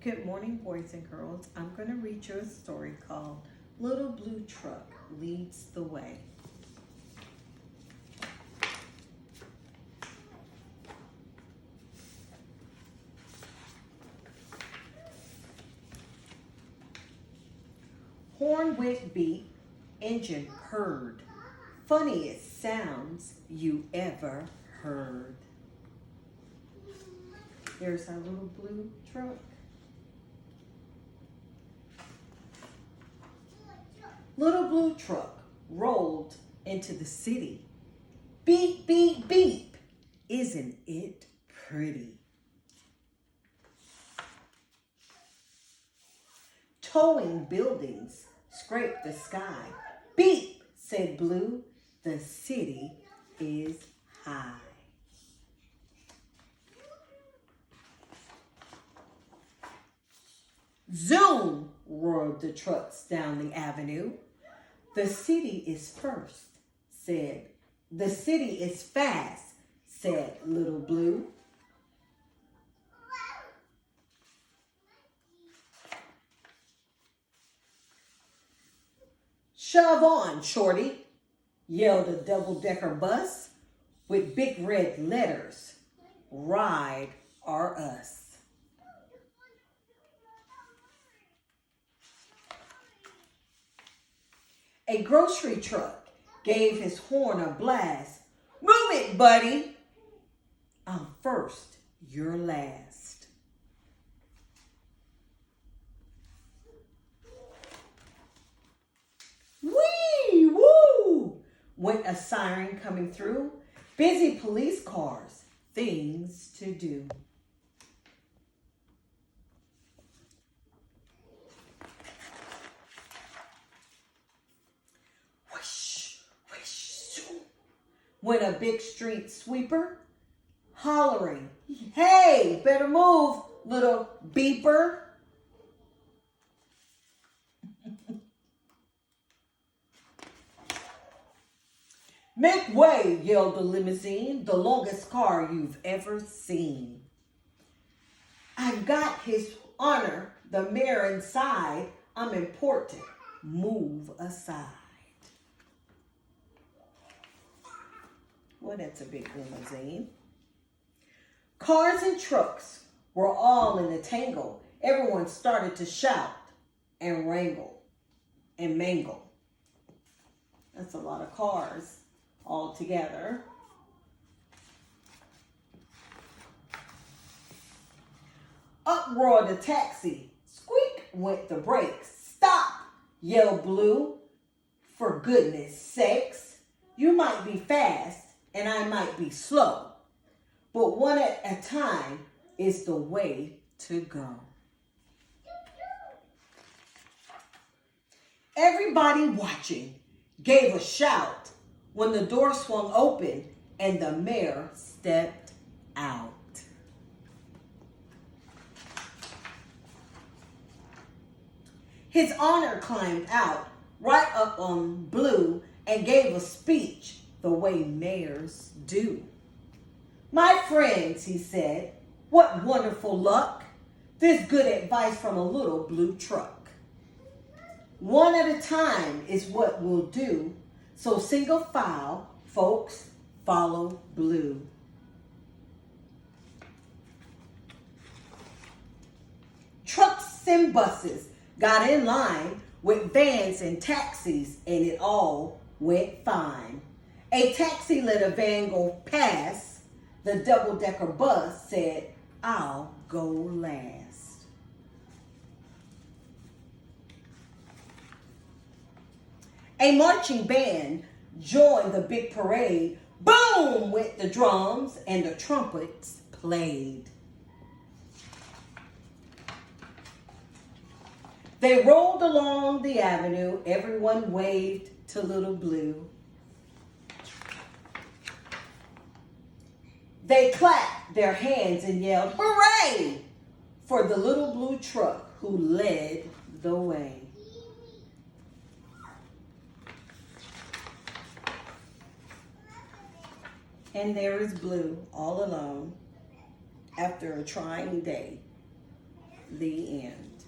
Good morning, boys and girls. I'm going to read you a story called Little Blue Truck Leads the Way. Horn went beep, engine purred. Funniest sounds you ever heard. Here's our little blue truck. Little blue truck rolled into the city. Beep, beep, beep. Isn't it pretty? Towing buildings scraped the sky. Beep, said Blue. The city is high. Zoom, roared the trucks down the avenue. The city is first, said. The city is fast, said Little Blue. Shove on, Shorty, yelled a double-decker bus with big red letters. Ride are us. A grocery truck gave his horn a blast. Move it, buddy. I'm first, you're last. Wee, woo, went a siren coming through. Busy police cars, things to do. Went a big street sweeper, hollering, hey, better move, little beeper. Make way, yelled the limousine, the longest car you've ever seen. I've got his honor, the mayor inside. I'm important. Move aside. Well, that's a big limousine. Cars and trucks were all in a tangle. Everyone started to shout and wrangle and mangle. That's a lot of cars all together. Up roared the taxi. Squeak went the brakes. Stop, yelled Blue. For goodness sakes, you might be fast and I might be slow, but one at a time is the way to go. Everybody watching gave a shout when the door swung open and the mayor stepped out. His honor climbed out right up on Blue and gave a speech the way mayors do. My friends, he said, what wonderful luck. This good advice from a little blue truck. One at a time is what we'll do. So single file, folks, follow Blue. Trucks and buses got in line with vans and taxis, and it all went fine. A taxi let a van go past. The double-decker bus said, I'll go last. A marching band joined the big parade. Boom went the drums and the trumpets played. They rolled along the avenue. Everyone waved to Little Blue. They clapped their hands and yelled, hooray, for the little blue truck who led the way. And there is Blue all alone after a trying day. The end.